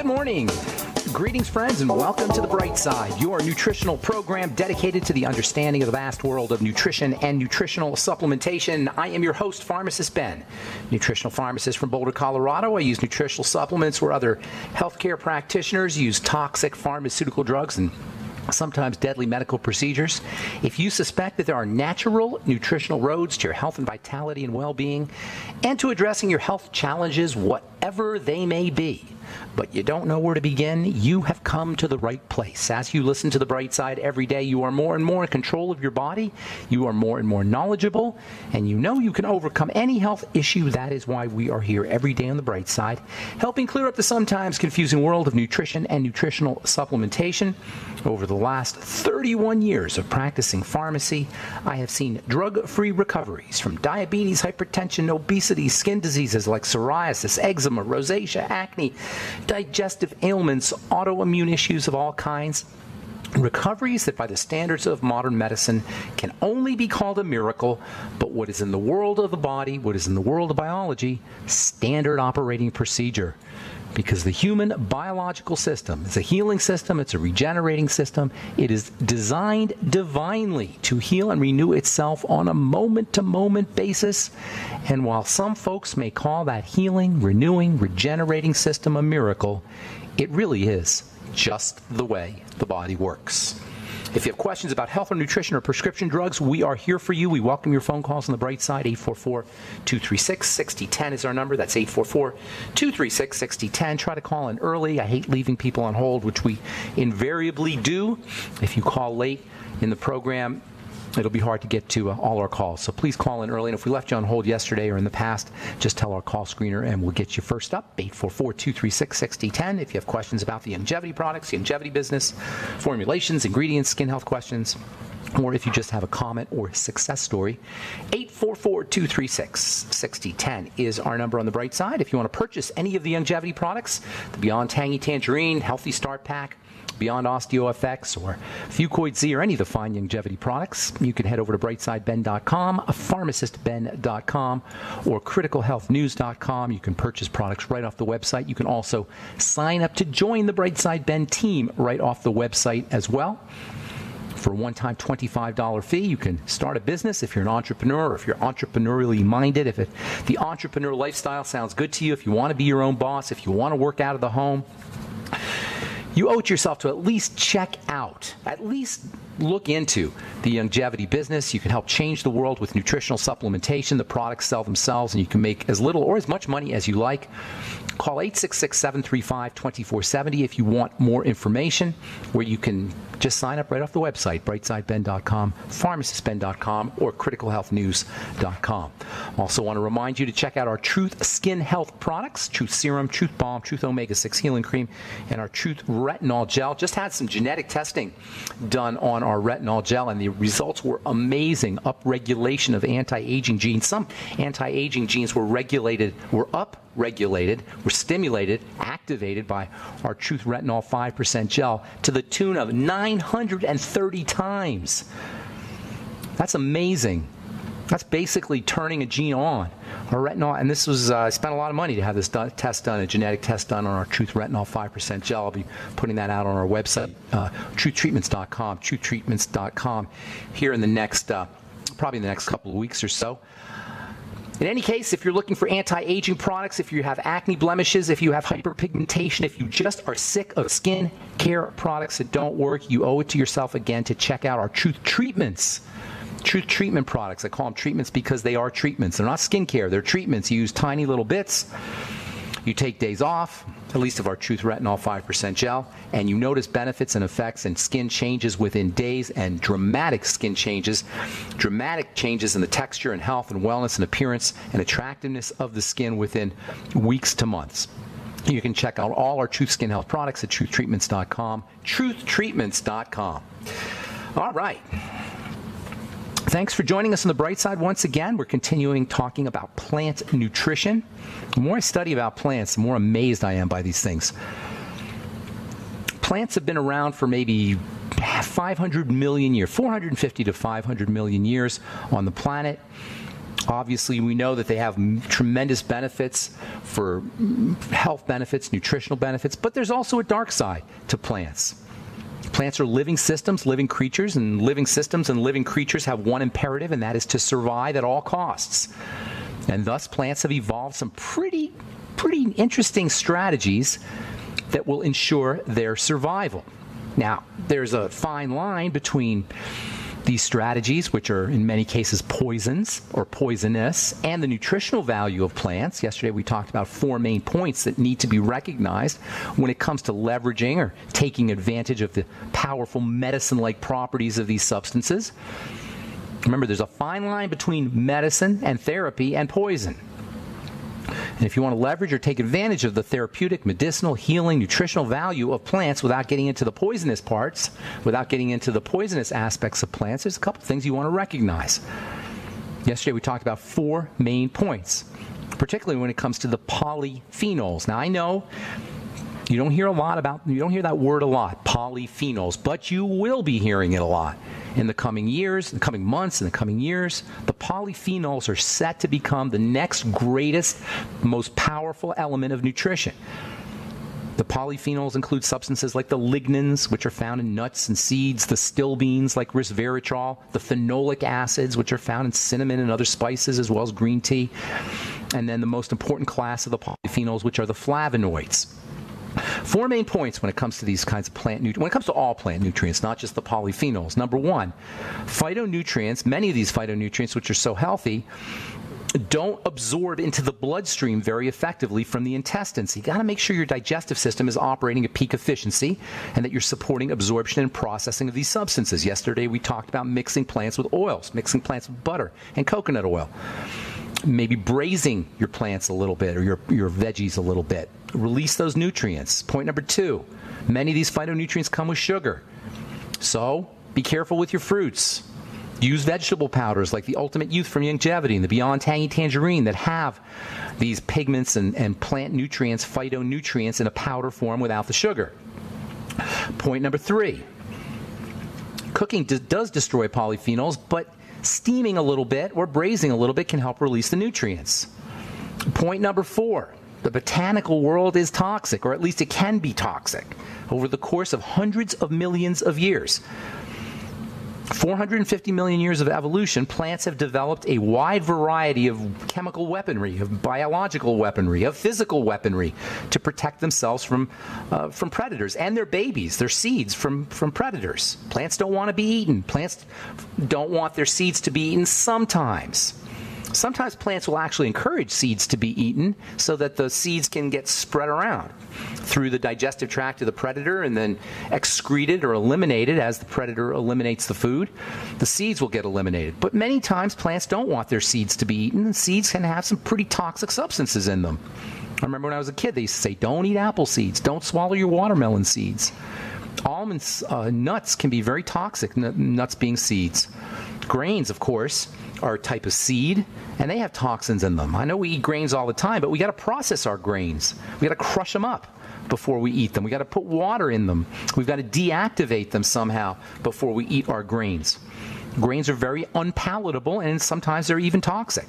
Good morning. Greetings, friends, and welcome to The Bright Side, your nutritional program dedicated to the understanding of the vast world of nutrition and nutritional supplementation. I am your host, Pharmacist Ben, nutritional pharmacist from Boulder, Colorado. I use nutritional supplements where other healthcare practitioners use toxic pharmaceutical drugs and sometimes deadly medical procedures. If you suspect that there are natural nutritional roads to your health and vitality and well-being and to addressing your health challenges, whatever they may be, but you don't know where to begin, you have come to the right place. As you listen to The Bright Side every day, you are more and more in control of your body, you are more and more knowledgeable, and you know you can overcome any health issue. That is why we are here every day on The Bright Side, helping clear up the sometimes confusing world of nutrition and nutritional supplementation. Over the last 31 years of practicing pharmacy, I have seen drug-free recoveries from diabetes, hypertension, obesity, skin diseases like psoriasis, eczema, rosacea, acne, digestive ailments, autoimmune issues of all kinds. Recoveries that by the standards of modern medicine can only be called a miracle, but what is in the world of the body, what is in the world of biology, standard operating procedure. Because the human biological system is a healing system, it's a regenerating system. It is designed divinely to heal and renew itself on a moment-to-moment basis. And while some folks may call that healing, renewing, regenerating system a miracle, it really is just the way the body works. If you have questions about health or nutrition or prescription drugs, we are here for you. We welcome your phone calls on The Bright Side. 844-236-6010 is our number. That's 844-236-6010. Try to call in early. I hate leaving people on hold, which we invariably do. If you call late in the program, it'll be hard to get to all our calls. So please call in early. And if we left you on hold yesterday or in the past, just tell our call screener and we'll get you first up. 844-236-6010. If you have questions about the longevity products, the longevity business, formulations, ingredients, skin health questions, or if you just have a comment or success story, 844-236-6010 is our number on The Bright Side. If you want to purchase any of the longevity products, the Beyond Tangy Tangerine, Healthy Start Pack, Beyond OsteoFX, or Fucoid Z, or any of the fine longevity products, you can head over to brightsideben.com, pharmacistben.com, or criticalhealthnews.com. You can purchase products right off the website. You can also sign up to join the Brightside Ben team right off the website as well. For a one-time $25 fee, you can start a business if you're an entrepreneur, or if you're entrepreneurially minded, if the entrepreneur lifestyle sounds good to you, if you want to be your own boss, if you want to work out of the home. You owe it to yourself to at least check out, at least look into the longevity business. You can help change the world with nutritional supplementation. The products sell themselves, and you can make as little or as much money as you like. Call 866-735-2470 if you want more information, where you can just sign up right off the website, brightsideben.com, pharmacistben.com, or criticalhealthnews.com. Also want to remind you to check out our Truth Skin Health products, Truth Serum, Truth Balm, Truth Omega-6 Healing Cream, and our Truth Retinol Gel. Just had some genetic testing done on our retinol gel, and the results were amazing. Upregulation of anti-aging genes. Some anti-aging genes were upregulated, were stimulated, activated by our Truth Retinol 5% gel to the tune of 930 times. That's amazing. That's basically turning a gene on. Our retinol, and this was, I spent a lot of money to have this test done, a genetic test done on our Truth Retinol 5% gel. I'll be putting that out on our website, truthtreatments.com, truthtreatments.com, here in the next, probably in the next couple of weeks or so. In any case, if you're looking for anti-aging products, if you have acne blemishes, if you have hyperpigmentation, if you just are sick of skin care products that don't work, you owe it to yourself again to check out our Truth Treatments. Truth treatment products. I call them treatments because they are treatments. They're not skincare. They're treatments. You use tiny little bits. You take days off, at least of our Truth Retinol 5% gel, and you notice benefits and effects and skin changes within days, and dramatic skin changes, dramatic changes in the texture and health and wellness and appearance and attractiveness of the skin within weeks to months. You can check out all our Truth Skin Health products at truthtreatments.com, truthtreatments.com. All right. Thanks for joining us on The Bright Side once again. We're continuing talking about plant nutrition. The more I study about plants, the more amazed I am by these things. Plants have been around for maybe 500 million years, 450 to 500 million years on the planet. Obviously, we know that they have tremendous benefits for health benefits, nutritional benefits, but there's also a dark side to plants. Plants are living systems, living creatures, and living systems and living creatures have one imperative, and that is to survive at all costs. And thus, plants have evolved some pretty interesting strategies that will ensure their survival. Now, there's a fine line between these strategies, which are in many cases poisons or poisonous, and the nutritional value of plants. Yesterday we talked about 4 main points that need to be recognized when it comes to leveraging or taking advantage of the powerful medicine-like properties of these substances. Remember, there's a fine line between medicine and therapy and poison. And if you want to leverage or take advantage of the therapeutic, medicinal, healing, nutritional value of plants without getting into the poisonous parts, without getting into the poisonous aspects of plants, there's a couple things you want to recognize. Yesterday we talked about 4 main points, particularly when it comes to the polyphenols. Now, I know you don't hear that word a lot, polyphenols, but you will be hearing it a lot in the coming years, in the coming months, in the coming years. The polyphenols are set to become the next greatest, most powerful element of nutrition. The polyphenols include substances like the lignans, which are found in nuts and seeds, the stilbenes like resveratrol, the phenolic acids, which are found in cinnamon and other spices, as well as green tea, and then the most important class of the polyphenols, which are the flavonoids. 4 main points when it comes to these kinds of when it comes to all plant nutrients, not just the polyphenols. Number 1, phytonutrients, many of these phytonutrients, which are so healthy, don't absorb into the bloodstream very effectively from the intestines. So you got to make sure your digestive system is operating at peak efficiency and that you're supporting absorption and processing of these substances. Yesterday we talked about mixing plants with oils, mixing plants with butter and coconut oil. Maybe braising your plants a little bit or your veggies a little bit. Release those nutrients. Point number 2, many of these phytonutrients come with sugar. So be careful with your fruits. Use vegetable powders like the Ultimate Youth from Youngevity and the Beyond Tangy Tangerine that have these pigments and plant nutrients, phytonutrients in a powder form without the sugar. Point number 3, cooking does destroy polyphenols, but steaming a little bit or braising a little bit can help release the nutrients. Point number 4, the botanical world is toxic, or at least it can be toxic. Over the course of hundreds of millions of years, 450 million years of evolution, plants have developed a wide variety of chemical weaponry, of biological weaponry, of physical weaponry to protect themselves from predators and their babies, their seeds from predators. Plants don't want to be eaten. Plants don't want their seeds to be eaten sometimes. Sometimes plants will actually encourage seeds to be eaten so that the seeds can get spread around through the digestive tract of the predator and then excreted or eliminated as the predator eliminates the food. The seeds will get eliminated. But many times plants don't want their seeds to be eaten, and seeds can have some pretty toxic substances in them. I remember when I was a kid, they used to say, don't eat apple seeds, don't swallow your watermelon seeds. Almonds, nuts can be very toxic, nuts being seeds. Grains, of course, are a type of seed, and they have toxins in them. I know we eat grains all the time, but we got to process our grains. We got to crush them up before we eat them. We got to put water in them. We've got to deactivate them somehow before we eat our grains. Grains are very unpalatable, and sometimes they're even toxic.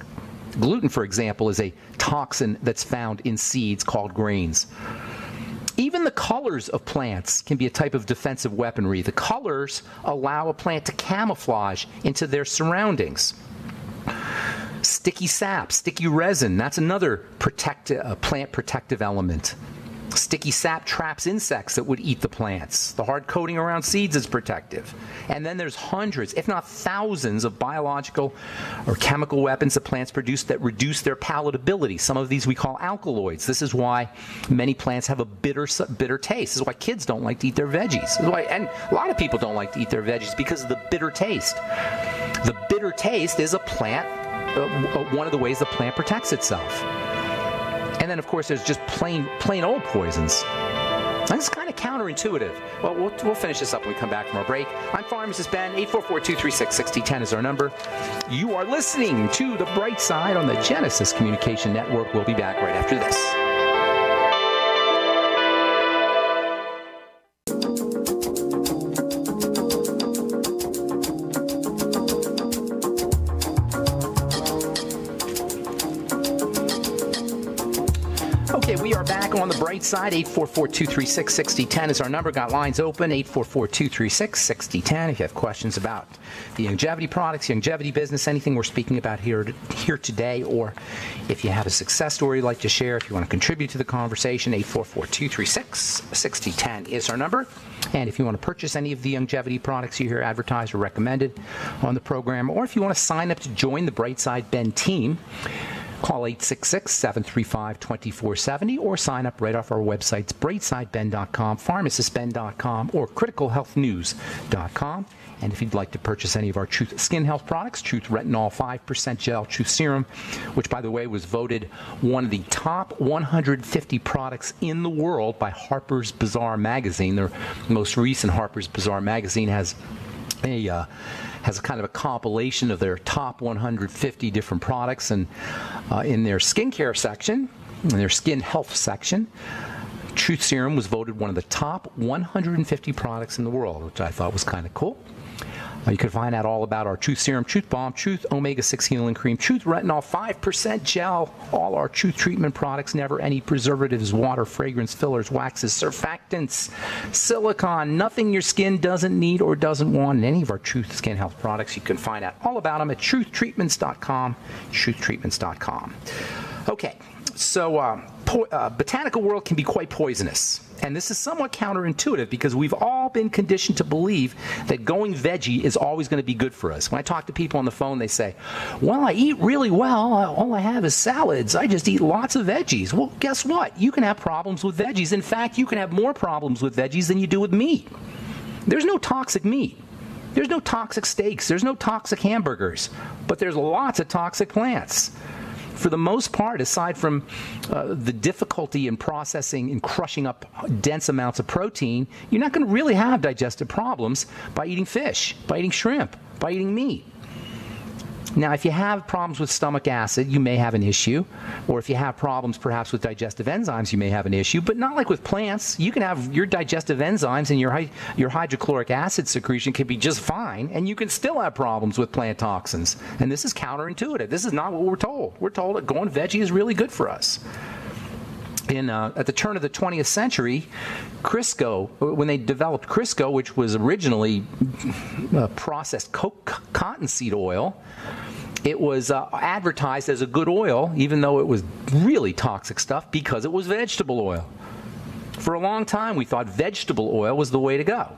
Gluten, for example, is a toxin that's found in seeds called grains. Even the colors of plants can be a type of defensive weaponry. The colors allow a plant to camouflage into their surroundings. Sticky sap, sticky resin, that's another plant protective element. Sticky sap traps insects that would eat the plants. The hard coating around seeds is protective. And then there's hundreds, if not thousands, of biological or chemical weapons that plants produce that reduce their palatability. Some of these we call alkaloids. This is why many plants have a bitter taste. This is why kids don't like to eat their veggies. This is why, and a lot of people don't like to eat their veggies because of the bitter taste. The bitter taste is one of the ways the plant protects itself. And then, of course, there's just plain old poisons. That's kind of counterintuitive. Well, we'll finish this up when we come back from our break. I'm Pharmacist Ben. 844-236-6010 is our number. You are listening to The Bright Side on the Genesis Communication Network. We'll be back right after this. Okay, we are back on the bright side. 844-236-6010 is our number. Got lines open, 844-236-6010. If you have questions about the longevity products, longevity business, anything we're speaking about here today, or if you have a success story you'd like to share, if you want to contribute to the conversation, 844-236-6010 is our number. And if you want to purchase any of the longevity products you hear advertised or recommended on the program, or if you want to sign up to join the Brightside Ben team, call 866-735-2470 or sign up right off our websites, brightsideben.com, pharmacistben.com, or criticalhealthnews.com. And if you'd like to purchase any of our Truth Skin Health products, Truth Retinol 5% Gel, Truth Serum, which, by the way, was voted one of the top 150 products in the world by Harper's Bazaar magazine. Their most recent Harper's Bazaar magazine has a kind of a compilation of their top 150 different products, and in their skincare section, in their skin health section, Truth Serum was voted one of the top 150 products in the world, which I thought was kind of cool. You can find out all about our Truth Serum, Truth Balm, Truth Omega-6 Healing Cream, Truth Retinol 5% Gel, all our Truth Treatment products, never any preservatives, water, fragrance, fillers, waxes, surfactants, silicone, nothing your skin doesn't need or doesn't want in any of our Truth Skin Health products. You can find out all about them at truthtreatments.com, truthtreatments.com. Okay, so botanical world can be quite poisonous. And this is somewhat counterintuitive because we've all been conditioned to believe that going veggie is always going to be good for us. When I talk to people on the phone, they say, well, I eat really well. All I have is salads. I just eat lots of veggies. Well, guess what? You can have problems with veggies. In fact, you can have more problems with veggies than you do with meat. There's no toxic meat. There's no toxic steaks. There's no toxic hamburgers. But there's lots of toxic plants. For the most part, aside from the difficulty in processing and crushing up dense amounts of protein, you're not going to really have digestive problems by eating fish, by eating shrimp, by eating meat. Now, if you have problems with stomach acid, you may have an issue. Or if you have problems perhaps with digestive enzymes, you may have an issue. But not like with plants. You can have your digestive enzymes and your hydrochloric acid secretion can be just fine, and you can still have problems with plant toxins. And this is counterintuitive. This is not what we're told. We're told that going veggie is really good for us. At the turn of the 20th century, Crisco, when they developed Crisco, which was originally processed cottonseed oil, it was advertised as a good oil, even though it was really toxic stuff, because it was vegetable oil. For a long time, we thought vegetable oil was the way to go.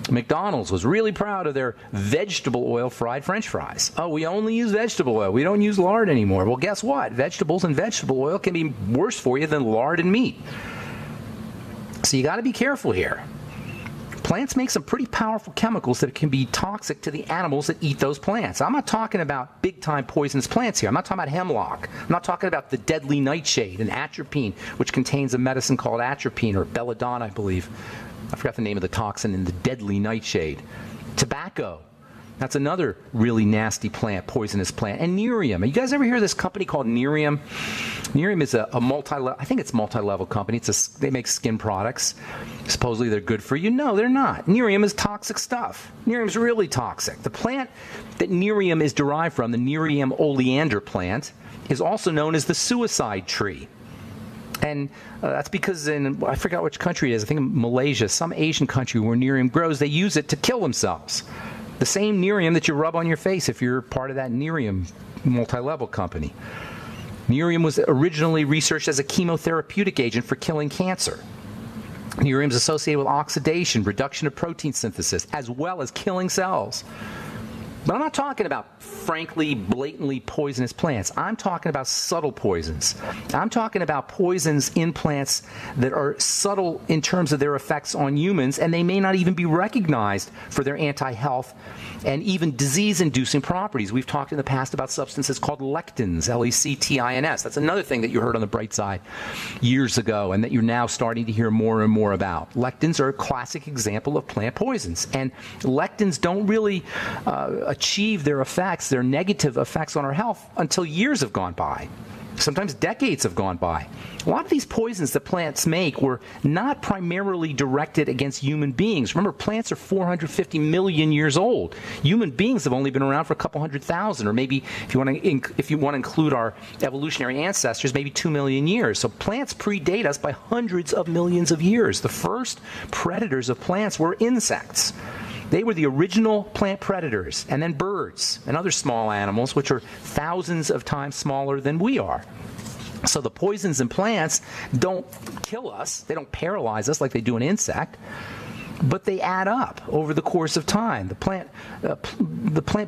McDonald's was really proud of their vegetable oil fried French fries. Oh, we only use vegetable oil. We don't use lard anymore. Well, guess what? Vegetables and vegetable oil can be worse for you than lard and meat. So you got to be careful here. Plants make some pretty powerful chemicals that can be toxic to the animals that eat those plants. I'm not talking about big-time poisonous plants here. I'm not talking about hemlock. I'm not talking about the deadly nightshade and atropine, which contains a medicine called atropine, or belladonna, I believe. I forgot the name of the toxin in the deadly nightshade. Tobacco. That's another really nasty plant, poisonous plant. And Nerium. You guys ever hear of this company called Nerium? Nerium is a multi-level, I think it's a multi-level company. They make skin products. Supposedly they're good for you. No, they're not. Nerium is toxic stuff. Nerium is really toxic. The plant that Nerium is derived from, the Nerium oleander plant, is also known as the suicide tree. And that's because I forgot which country it is, I think Malaysia, some Asian country where Nerium grows, they use it to kill themselves. The same Nerium that you rub on your face if you're part of that Nerium multi-level company. Nerium was originally researched as a chemotherapeutic agent for killing cancer. Nerium is associated with oxidation, reduction of protein synthesis, as well as killing cells. But I'm not talking about, frankly, blatantly poisonous plants. I'm talking about subtle poisons. I'm talking about poisons in plants that are subtle in terms of their effects on humans, and they may not even be recognized for their anti-health and even disease-inducing properties. We've talked in the past about substances called lectins, L-E-C-T-I-N-S. That's another thing that you heard on the bright side years ago and that you're now starting to hear more and more about. Lectins are a classic example of plant poisons, and lectins don't really achieve their effects, their negative effects on our health, until years have gone by. Sometimes decades have gone by. A lot of these poisons that plants make were not primarily directed against human beings. Remember, plants are 450 million years old. Human beings have only been around for a couple 100,000, or maybe if you want to include our evolutionary ancestors, maybe 2 million years. So plants predate us by hundreds of millions of years. The first predators of plants were insects. They were the original plant predators, and then birds and other small animals, which are thousands of times smaller than we are. So the poisons in plants don't kill us. They don't paralyze us like they do an insect, but they add up over the course of time. The plant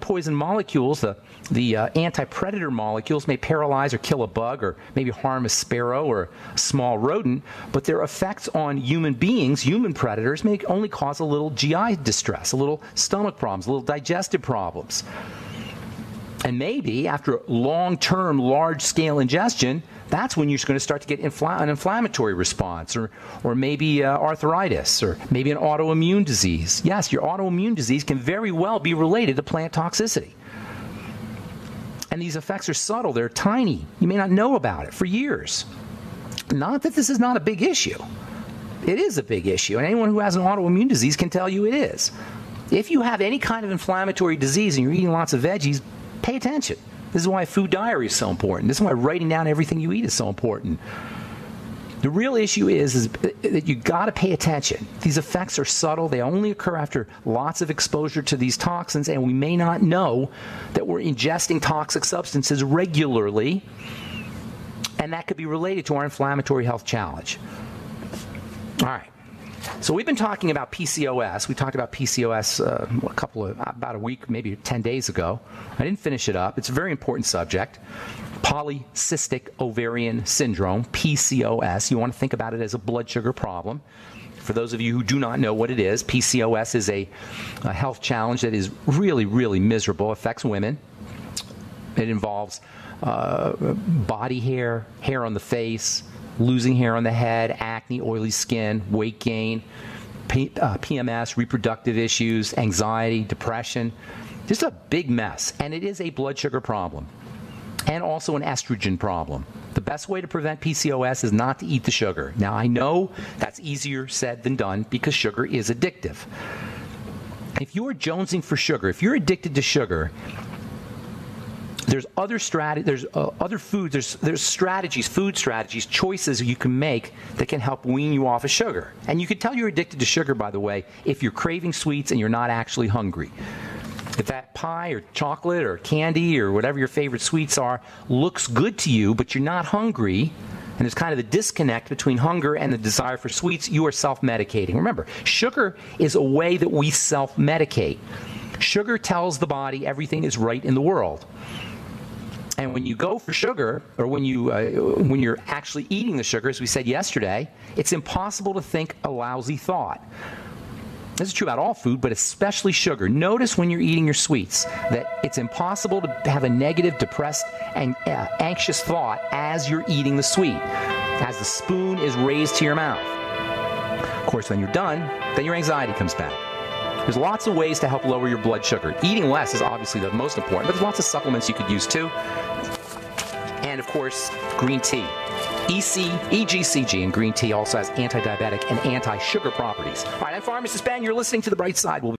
poison molecules, the anti-predator molecules, may paralyze or kill a bug, or maybe harm a sparrow or a small rodent, but their effects on human beings, human predators, may only cause a little GI distress, a little stomach problems, a little digestive problems. And maybe after long-term, large-scale ingestion, that's when you're going to start to get an inflammatory response, or maybe arthritis, or maybe an autoimmune disease. Yes, your autoimmune disease can very well be related to plant toxicity. And these effects are subtle. They're tiny. You may not know about it for years. Not that this is not a big issue. It is a big issue, and anyone who has an autoimmune disease can tell you it is. If you have any kind of inflammatory disease and you're eating lots of veggies, pay attention. This is why food diary is so important. This is why writing down everything you eat is so important. The real issue is that you got to pay attention. These effects are subtle. They only occur after lots of exposure to these toxins, and we may not know that we're ingesting toxic substances regularly, and that could be related to our inflammatory health challenge. All right. So we've been talking about PCOS. We talked about PCOS about a week, maybe 10 days ago. I didn't finish it up. It's a very important subject. Polycystic ovarian syndrome, PCOS. You want to think about it as a blood sugar problem. For those of you who do not know what it is, PCOS is a health challenge that is really, really miserable. It affects women. It involves body hair, hair on the face, losing hair on the head, acne, oily skin, weight gain, PMS, reproductive issues, anxiety, depression. Just a big mess. And it is a blood sugar problem and also an estrogen problem. The best way to prevent PCOS is not to eat the sugar. Now, I know that's easier said than done because sugar is addictive. If you are jonesing for sugar, if you're addicted to sugar, there's other foods, there's strategies, food strategies, choices you can make that can help wean you off of sugar. And you can tell you're addicted to sugar, by the way, if you're craving sweets and you're not actually hungry. If that pie or chocolate or candy or whatever your favorite sweets are looks good to you, but you're not hungry, and there's kind of a disconnect between hunger and the desire for sweets, you are self-medicating. Remember, sugar is a way that we self-medicate. Sugar tells the body everything is right in the world. And when you go for sugar, or when you're actually eating the sugar, as we said yesterday, it's impossible to think a lousy thought. This is true about all food, but especially sugar. Notice when you're eating your sweets that it's impossible to have a negative, depressed, and anxious thought as you're eating the sweet, as the spoon is raised to your mouth. Of course, when you're done, then your anxiety comes back. There's lots of ways to help lower your blood sugar. Eating less is obviously the most important, but there's lots of supplements you could use too. And of course, green tea. EGCG in green tea also has anti-diabetic and anti-sugar properties. All right, I'm Pharmacist Ben. You're listening to The Bright Side. We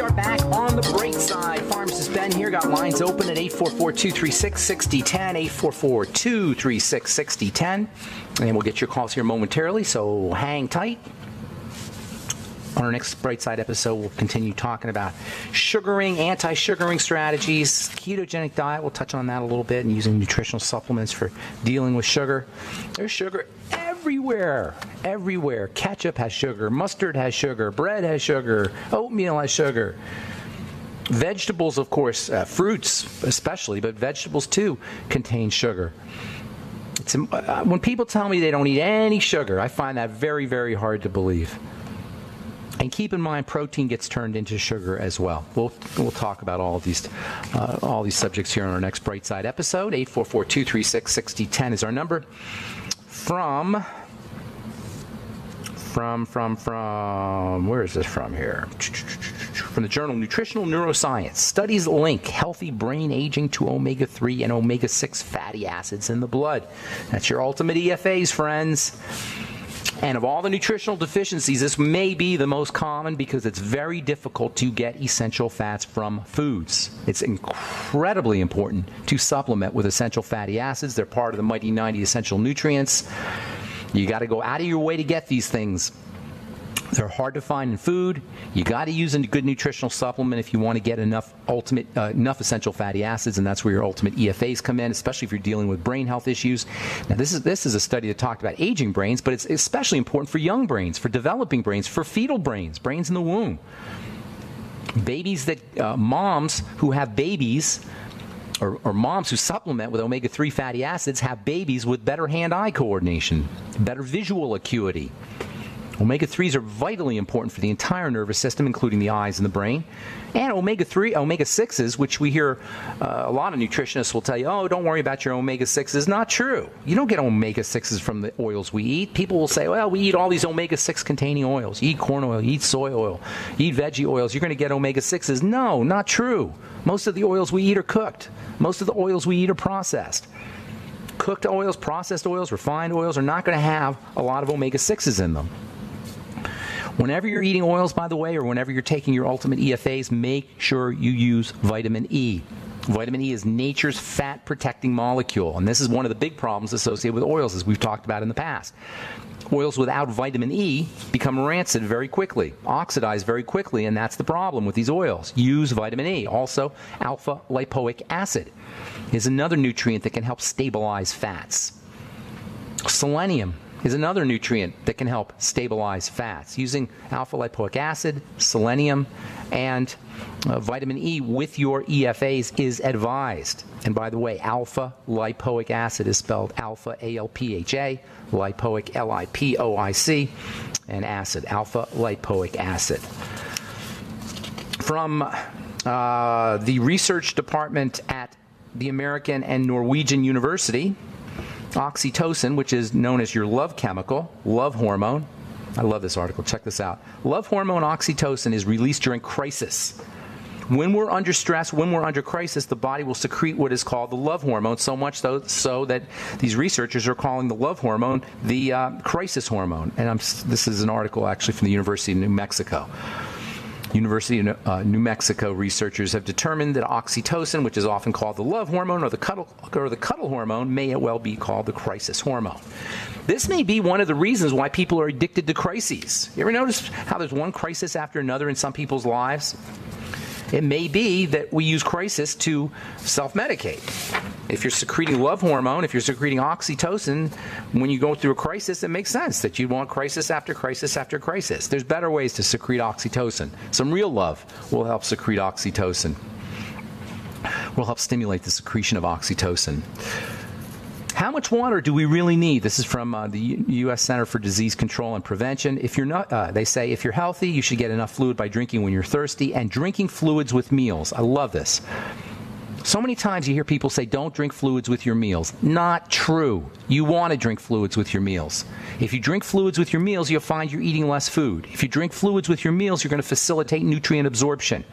are back on The Bright Side. Pharmacist Ben here. Got lines open at 844-236-6010, 844-236-6010. And we'll get your calls here momentarily, so hang tight. On our next Bright Side episode, we'll continue talking about sugaring, anti-sugaring strategies, ketogenic diet. We'll touch on that a little bit, and using nutritional supplements for dealing with sugar. There's sugar everywhere, everywhere. Ketchup has sugar, mustard has sugar, bread has sugar, oatmeal has sugar. Vegetables, of course, fruits especially, but vegetables too contain sugar. When people tell me they don't eat any sugar, I find that very, very hard to believe. And keep in mind, protein gets turned into sugar as well. We'll talk about all these subjects here on our next Bright Side episode. 844-236-6010 is our number. From where is this from here? from the journal Nutritional Neuroscience. Studies link healthy brain aging to omega-3 and omega-6 fatty acids in the blood. That's your ultimate EFAs, friends. And of all the nutritional deficiencies, this may be the most common because it's very difficult to get essential fats from foods. It's incredibly important to supplement with essential fatty acids. They're part of the mighty 90 essential nutrients. You got to go out of your way to get these things. They're hard to find in food. You got to use a good nutritional supplement if you want to get enough essential fatty acids, and that's where your ultimate EFAs come in, especially if you're dealing with brain health issues. Now, this is a study that talked about aging brains, but it's especially important for young brains, for developing brains, for fetal brains, brains in the womb. Babies that moms who have babies. Or moms who supplement with omega-3 fatty acids have babies with better hand-eye coordination, better visual acuity. Omega-3s are vitally important for the entire nervous system, including the eyes and the brain. And omega-6s, which we hear a lot of nutritionists will tell you, oh, don't worry about your omega-6s. Not true. You don't get omega-6s from the oils we eat. People will say, well, we eat all these omega-6 containing oils. You eat corn oil, you eat soy oil, you eat veggie oils. You're going to get omega-6s. No, not true. Most of the oils we eat are cooked. Most of the oils we eat are processed. Cooked oils, processed oils, refined oils are not going to have a lot of omega-6s in them. Whenever you're eating oils, by the way, or whenever you're taking your ultimate EFAs, make sure you use vitamin E. Vitamin E is nature's fat-protecting molecule, and this is one of the big problems associated with oils, as we've talked about in the past. Oils without vitamin E become rancid very quickly, oxidize very quickly, and that's the problem with these oils. Use vitamin E. Also, alpha lipoic acid is another nutrient that can help stabilize fats. Selenium is another nutrient that can help stabilize fats. Using alpha lipoic acid, selenium, and vitamin E with your EFAs is advised. And by the way, alpha lipoic acid is spelled alpha, A-L-P-H-A, lipoic, L-I-P-O-I-C, and acid, alpha lipoic acid. From the research department at the American and Norwegian University, oxytocin, which is known as your love chemical, love hormone. I love this article. Check this out. Love hormone oxytocin is released during crisis. When we're under stress, when we're under crisis, the body will secrete what is called the love hormone, so much so that these researchers are calling the love hormone the crisis hormone. And this is an article actually from the University of New Mexico. University of New Mexico researchers have determined that oxytocin, which is often called the love hormone or the cuddle hormone, may well be called the crisis hormone. This may be one of the reasons why people are addicted to crises. You ever notice how there's one crisis after another in some people's lives? It may be that we use crisis to self-medicate. If you're secreting love hormone, if you're secreting oxytocin, when you go through a crisis, it makes sense that you want crisis after crisis after crisis. There's better ways to secrete oxytocin. Some real love will help secrete oxytocin. Will help stimulate the secretion of oxytocin. How much water do we really need? This is from the U.S. Center for Disease Control and Prevention. If you're not, they say if you're healthy, you should get enough fluid by drinking when you're thirsty and drinking fluids with meals. I love this. So many times you hear people say, don't drink fluids with your meals. Not true. You want to drink fluids with your meals. If you drink fluids with your meals, you'll find you're eating less food. If you drink fluids with your meals, you're going to facilitate nutrient absorption.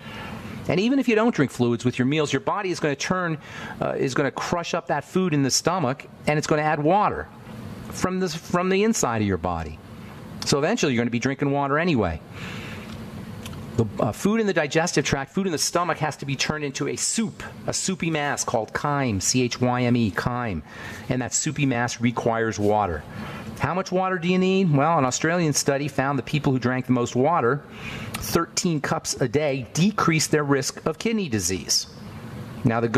And even if you don't drink fluids with your meals, your body is going to crush up that food in the stomach, and it's going to add water from the inside of your body. So eventually you're going to be drinking water anyway. The food in the digestive tract, food in the stomach has to be turned into a soup, a soupy mass called chyme, C-H-Y-M-E, chyme. And that soupy mass requires water. How much water do you need? Well, an Australian study found that people who drank the most water, 13 cups a day, decreased their risk of kidney disease. Now, the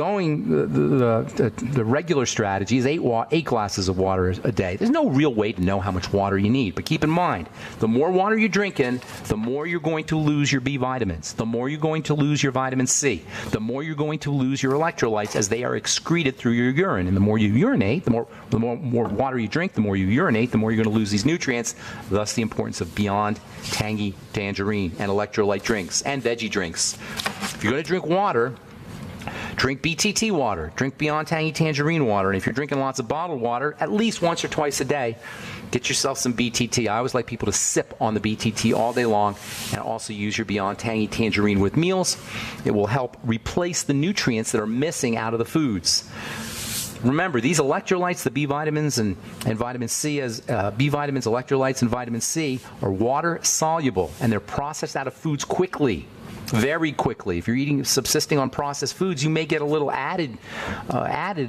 regular strategy is 8 glasses of water a day. There's no real way to know how much water you need. But keep in mind, the more water you're drinking, the more you're going to lose your B vitamins, the more you're going to lose your vitamin C, the more you're going to lose your electrolytes as they are excreted through your urine. And the more you urinate, the more water you drink, the more you urinate, the more you're going to lose these nutrients. Thus, the importance of Beyond Tangy Tangerine and electrolyte drinks and veggie drinks. If you're going to drink water, Drink BTT water. Drink Beyond Tangy Tangerine water. And if you're drinking lots of bottled water, at least once or twice a day, get yourself some BTT. I always like people to sip on the BTT all day long, and also use your Beyond Tangy Tangerine with meals. It will help replace the nutrients that are missing out of the foods. Remember, these electrolytes, the B vitamins and vitamin C, as B vitamins, electrolytes, and vitamin C are water soluble, and they're processed out of foods quickly. Very quickly. If you're subsisting on processed foods, you may get a little added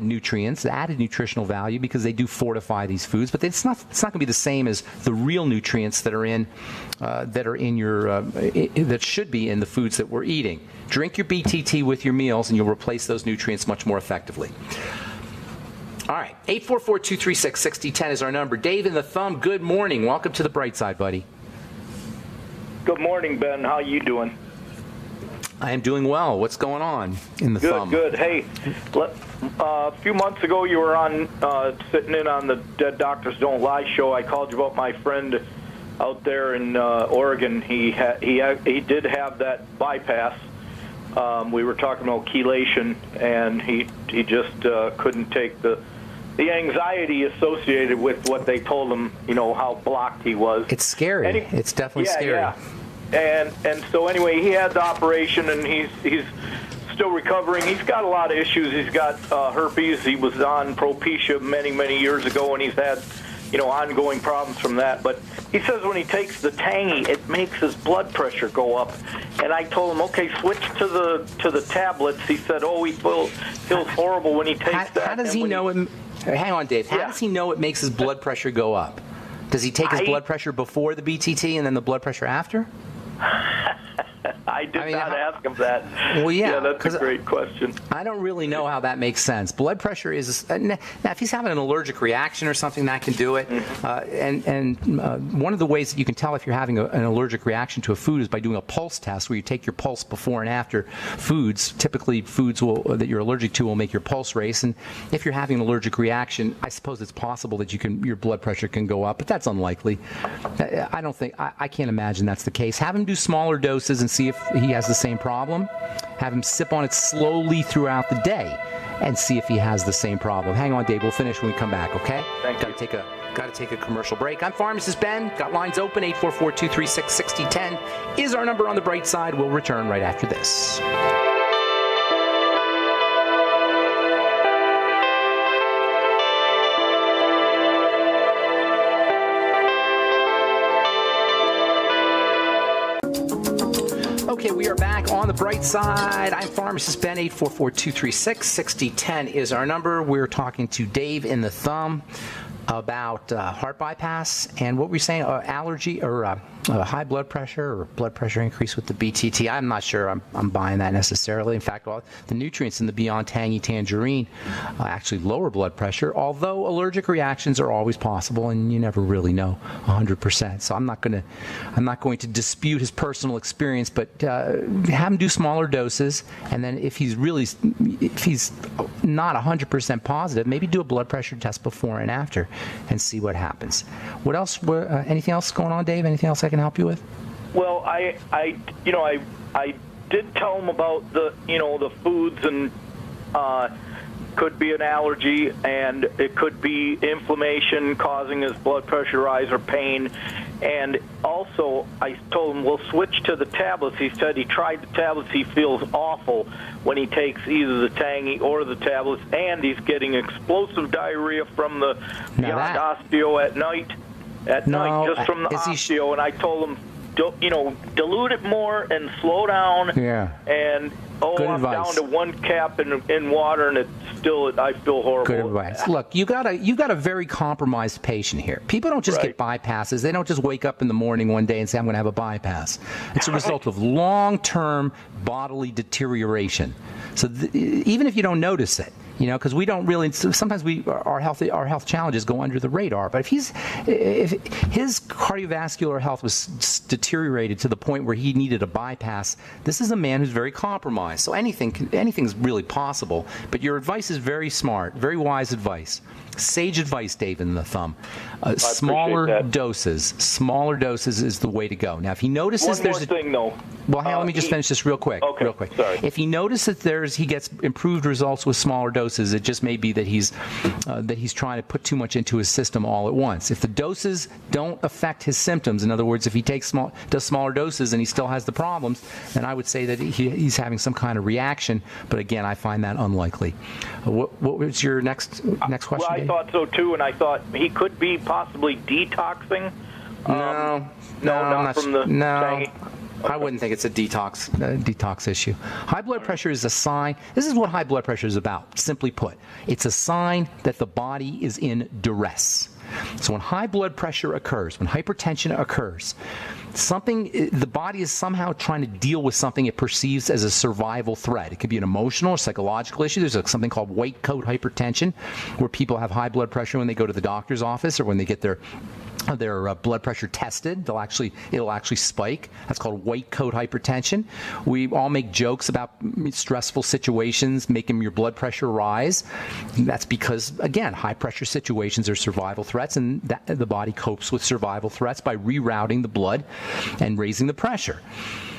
nutrients, added nutritional value, because they do fortify these foods. But it's not going to be the same as the real nutrients that are in your that should be in the foods that we're eating. Drink your BTT with your meals, and you'll replace those nutrients much more effectively. All right, 844-236-6010 is our number. Dave in the Thumb, good morning. Welcome to the Bright Side, buddy. Good morning, Ben. How you doing? I am doing well. What's going on in the Thumb? Good. Hey, a few months ago you were on sitting in on the Dead Doctors Don't Lie show. I called you about my friend out there in Oregon. He did have that bypass. We were talking about chelation, and he just couldn't take the anxiety associated with what they told him. You know how blocked he was. It's scary. It's definitely scary. Yeah. And so anyway, he had the operation, and he's still recovering. He's got a lot of issues. He's got herpes. He was on Propecia many years ago, and he's had ongoing problems from that. But he says when he takes the Tangy, it makes his blood pressure go up. And I told him, okay, switch to the tablets. He said, oh, he feels horrible when he takes that. How does he know it? Hang on, Dave. How does he know it makes his blood pressure go up? Does he take his blood pressure before the BTT and then the blood pressure after? I did not ask him that. Well, yeah, that's a great question. I don't really know how that makes sense. Blood pressure is now if he's having an allergic reaction or something, that can do it. One of the ways that you can tell if you're having an allergic reaction to a food is by doing a pulse test, where you take your pulse before and after foods. Typically, foods that you're allergic to will make your pulse race, and if you're having an allergic reaction, I suppose it's possible that your blood pressure can go up, but that's unlikely. I can't imagine that's the case. Have him do smaller doses and see if he has the same problem. Have him sip on it slowly throughout the day and see if he has the same problem. Hang on, Dave. We'll finish when we come back, okay? Thank you. Got to take a commercial break. I'm Pharmacist Ben. Got lines open. 844-236-6010 is our number on the Bright Side. We'll return right after this. Okay, we are back on the Bright Side. I'm Pharmacist Ben. 844-236-6010 is our number. We're talking to Dave in the Thumb about heart bypass, and what were we saying, allergy or high blood pressure or blood pressure increase with the BTT. I'm not sure I'm buying that necessarily. In fact, all the nutrients in the Beyond Tangy Tangerine actually lower blood pressure, although allergic reactions are always possible, and you never really know 100%. So I'm not going to dispute his personal experience, but have him do smaller doses, and then if he's not 100% positive, maybe do a blood pressure test before and after and see what happens. What else? Anything else going on, Dave? Anything else I can help you with? Well, I did tell him about the foods, and could be an allergy, and it could be inflammation causing his blood pressure rise or pain. And also, I told him we'll switch to the tablets. He said he tried the tablets. He feels awful when he takes either the Tangy or the tablets, and he's getting explosive diarrhea from the Beyond Osteo at night. Just from the osteo. And I told him, dilute it more and slow down. Yeah. And I'm advice. down to 1 cap in water, and it's still, I feel horrible. Good advice. Look, you've got a very compromised patient here. People don't just get bypasses. They don't just wake up in the morning one day and say, I'm going to have a bypass. It's a result of long-term bodily deterioration. So even if you don't notice it, You know, because we don't really. Sometimes our health challenges go under the radar. But if his cardiovascular health was deteriorated to the point where he needed a bypass, this is a man who's very compromised. So anything's really possible. But your advice is very smart, very wise advice. Sage advice, Dave in the Thumb. Smaller doses is the way to go. Now, if he notices one more thing, though. Well, let me just finish this real quick. Okay, real quick. Sorry. If he notices that he gets improved results with smaller doses, it just may be that he's trying to put too much into his system all at once. If the doses don't affect his symptoms, in other words, if he does smaller doses and he still has the problems, then I would say that he's having some kind of reaction. But again, I find that unlikely. What was your next question? Well, I thought so too, and I thought he could be possibly detoxing. No. I wouldn't think it's a detox issue. High blood pressure is a sign. This is what high blood pressure is about, simply put. It's a sign that the body is in duress. So when high blood pressure occurs, when hypertension occurs, the body is somehow trying to deal with something it perceives as a survival threat. It could be an emotional or psychological issue. There's something called white coat hypertension, where people have high blood pressure when they go to the doctor's office or when they get their blood pressure tested. It'll actually spike. That's called white coat hypertension. We all make jokes about stressful situations making your blood pressure rise. That's because, again, high pressure situations are survival threats, and the body copes with survival threats by rerouting the blood and raising the pressure.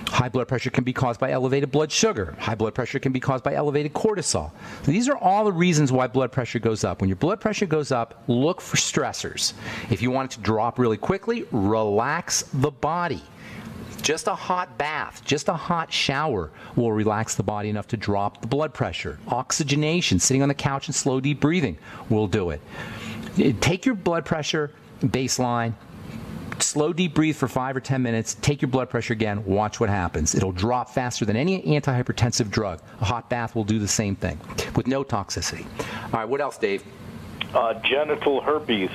High blood pressure can be caused by elevated blood sugar. High blood pressure can be caused by elevated cortisol. So these are all the reasons why blood pressure goes up. When your blood pressure goes up, look for stressors. If you want it to drop really quickly, relax the body. Just a hot bath, just a hot shower will relax the body enough to drop the blood pressure. Oxygenation, sitting on the couch and slow, deep breathing will do it. Take your blood pressure baseline, slow, deep breathe for 5 or 10 minutes, take your blood pressure again, watch what happens. It'll drop faster than any antihypertensive drug. A hot bath will do the same thing with no toxicity. All right, what else, Dave? Genital herpes.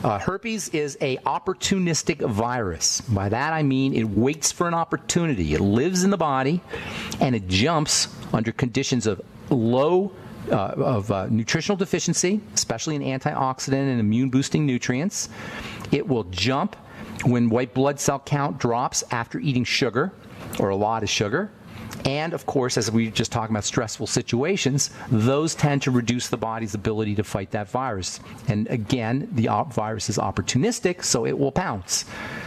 Herpes is a opportunistic virus. By that I mean it waits for an opportunity. It lives in the body, and it jumps under conditions of low nutritional deficiency, especially in antioxidant and immune-boosting nutrients. It will jump when white blood cell count drops after eating sugar or a lot of sugar. And, of course, as we were just talking about stressful situations, those tend to reduce the body's ability to fight that virus. And, again, the virus is opportunistic, so it will pounce.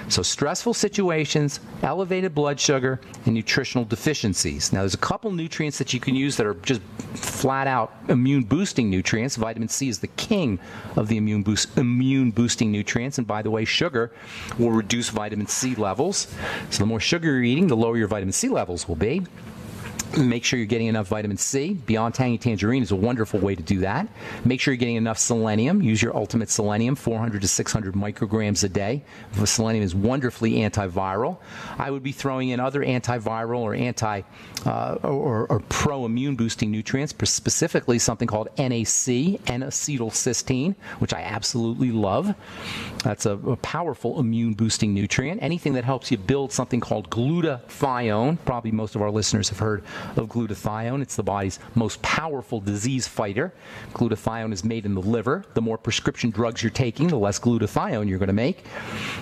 So stressful situations, elevated blood sugar, and nutritional deficiencies. Now, there's a couple nutrients that you can use that are just flat-out immune-boosting nutrients. Vitamin C is the king of the immune-boosting nutrients. And, by the way, sugar will reduce vitamin C levels. So the more sugar you're eating, the lower your vitamin C levels will be. Make sure you're getting enough vitamin C. Beyond Tangy Tangerine is a wonderful way to do that. Make sure you're getting enough selenium. Use your Ultimate Selenium, 400 to 600 micrograms a day. Selenium is wonderfully antiviral. I would be throwing in other antiviral or pro-immune boosting nutrients, specifically something called NAC, N-acetylcysteine, which I absolutely love. That's a powerful immune boosting nutrient. Anything that helps you build something called glutathione. Probably most of our listeners have heard of glutathione. It's the body's most powerful disease fighter. Glutathione is made in the liver. The more prescription drugs you're taking, the less glutathione you're going to make.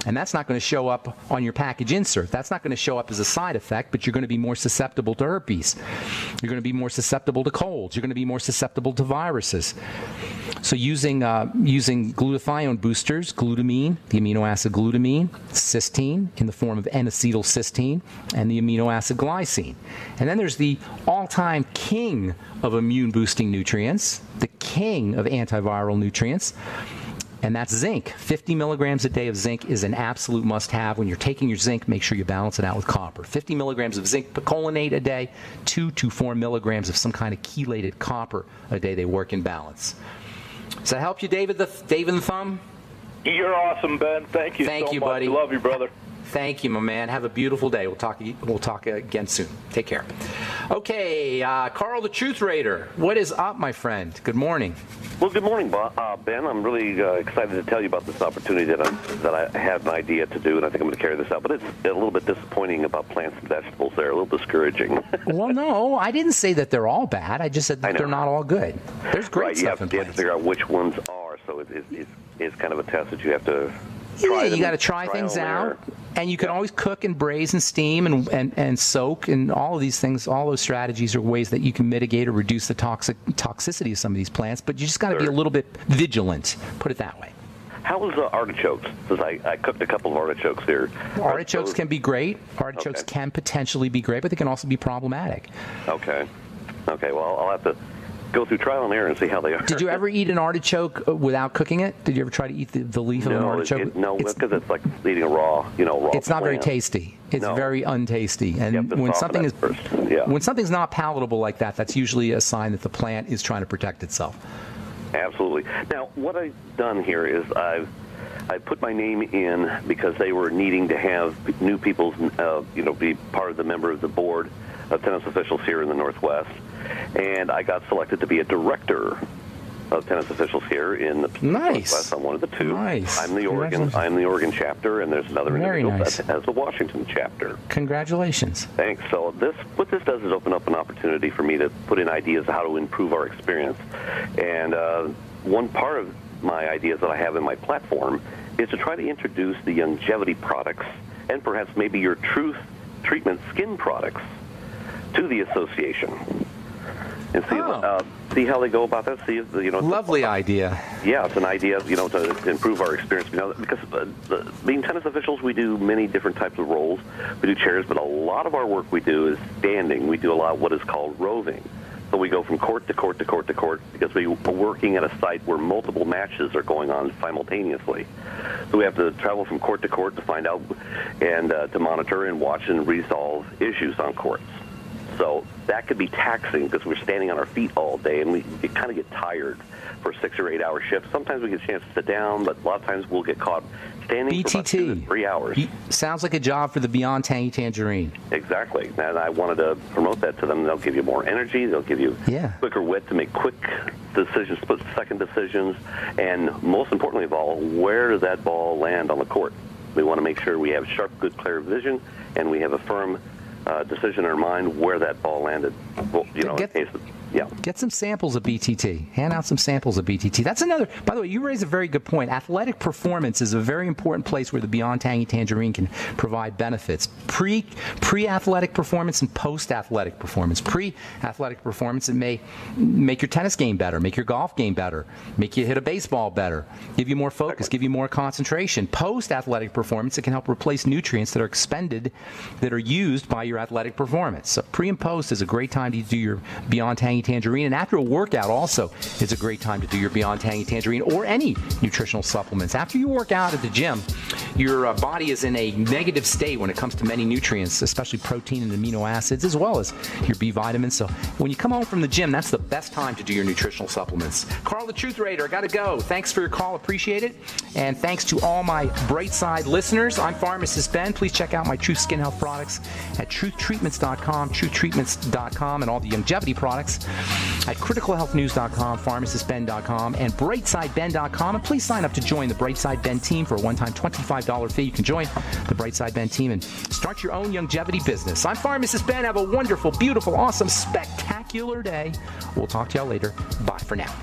And that's not going to show up on your package insert. That's not going to show up as a side effect, but you're going to be more susceptible to herpes. You're going to be more susceptible to colds. You're going to be more susceptible to viruses. So using glutathione boosters, glutamine, the amino acid glutamine, cysteine in the form of N-acetylcysteine, and the amino acid glycine. And then there's the all-time king of immune-boosting nutrients, the king of antiviral nutrients, and that's zinc. 50 milligrams a day of zinc is an absolute must-have. When you're taking your zinc, make sure you balance it out with copper. 50 milligrams of zinc picolinate a day, 2 to 4 milligrams of some kind of chelated copper a day. They work in balance. Does that help you, Dave and the Thumb? You're awesome, Ben. Thank you so much. Thank you, buddy. Love you, brother. Thank you, my man. Have a beautiful day. We'll talk again soon. Take care. Okay, Carl, the Truth Raider. What is up, my friend? Good morning. Well, good morning, Ben. I'm really excited to tell you about this opportunity that I had an idea to do, and I think I'm going to carry this out. But it's a little bit disappointing about plants and vegetables. They're a little discouraging. Well, no, I didn't say that they're all bad. I just said that they're not all good. There's great stuff in plants. You have to figure out which ones are, so it's kind of a test that you have to try. Yeah, you got to try things out. And you can always cook and braise and steam and soak, and all of these things, all those strategies are ways that you can mitigate or reduce the toxicity of some of these plants, but you just got to be a little bit vigilant, put it that way. How was artichokes? Because I cooked a couple of artichokes here. Artichokes can be great. Artichokes can potentially be great, but they can also be problematic. Okay, well, I'll have to go through trial and error and see how they are. Did you ever eat an artichoke without cooking it? Did you ever try to eat the leaf of an artichoke? No, because it's like eating a raw It's not very tasty. It's very untasty. And when something's not palatable like that, that's usually a sign that the plant is trying to protect itself. Absolutely. Now, what I've done here is I put my name in because they were needing to have new people, be part of the member of the board of tennis officials here in the Northwest. And I got selected to be a director of tennis officials here in the Northwest. I'm one of the two. Nice. I'm the Oregon chapter, and there's another individual that has the Washington chapter. Congratulations. Thanks. So what this does is open up an opportunity for me to put in ideas of how to improve our experience. And one part of my ideas that I have in my platform is to try to introduce the longevity products and perhaps maybe your Truth Treatment skin products to the association. And see how they go about that. See, lovely idea. Yeah, it's an idea, to improve our experience. Because being tennis officials, we do many different types of roles. We do chairs, but a lot of our work we do is standing. We do a lot of what is called roving. So we go from court to court to court to court because we are working at a site where multiple matches are going on simultaneously. So we have to travel from court to court to find out and to monitor and watch and resolve issues on courts. So that could be taxing because we're standing on our feet all day, and we kind of get tired for 6 or 8 hour shifts. Sometimes we get a chance to sit down, but a lot of times we'll get caught standing for about 2 to 3 hours. Sounds like a job for the Beyond Tangy Tangerine. Exactly. And I wanted to promote that to them. They'll give you more energy. They'll give you quicker wit to make quick decisions, split-second decisions, and most importantly of all, where does that ball land on the court? We want to make sure we have sharp, good, clear vision, and we have a firm decision in our mind where that ball landed. Well, Get some samples of BTT. Hand out some samples of BTT. That's another. By the way, you raise a very good point. Athletic performance is a very important place where the Beyond Tangy Tangerine can provide benefits. Pre-athletic performance and post-athletic performance. Pre-athletic performance, it may make your tennis game better, make your golf game better, make you hit a baseball better, give you more focus, give you more concentration. Post-athletic performance, it can help replace nutrients that are expended, that are used by your athletic performance. So pre and post is a great time to do your Beyond Tangy Tangerine, and after a workout also is a great time to do your Beyond Tangy Tangerine or any nutritional supplements. After you work out at the gym, your body is in a negative state when it comes to many nutrients, especially protein and amino acids, as well as your B vitamins. So when you come home from the gym, that's the best time to do your nutritional supplements. Carl, the Truth Raider, I got to go. Thanks for your call. Appreciate it. And thanks to all my Brightside listeners. I'm Pharmacist Ben. Please check out my Truth Skin Health products at truthtreatments.com, truthtreatments.com, and all the longevity products at criticalhealthnews.com, pharmacistben.com, and brightsideben.com. And please sign up to join the Brightside Ben team for a one-time $25 fee. You can join the Brightside Ben team and start your own longevity business. I'm Pharmacist Ben. Have a wonderful, beautiful, awesome, spectacular day. We'll talk to y'all later. Bye for now.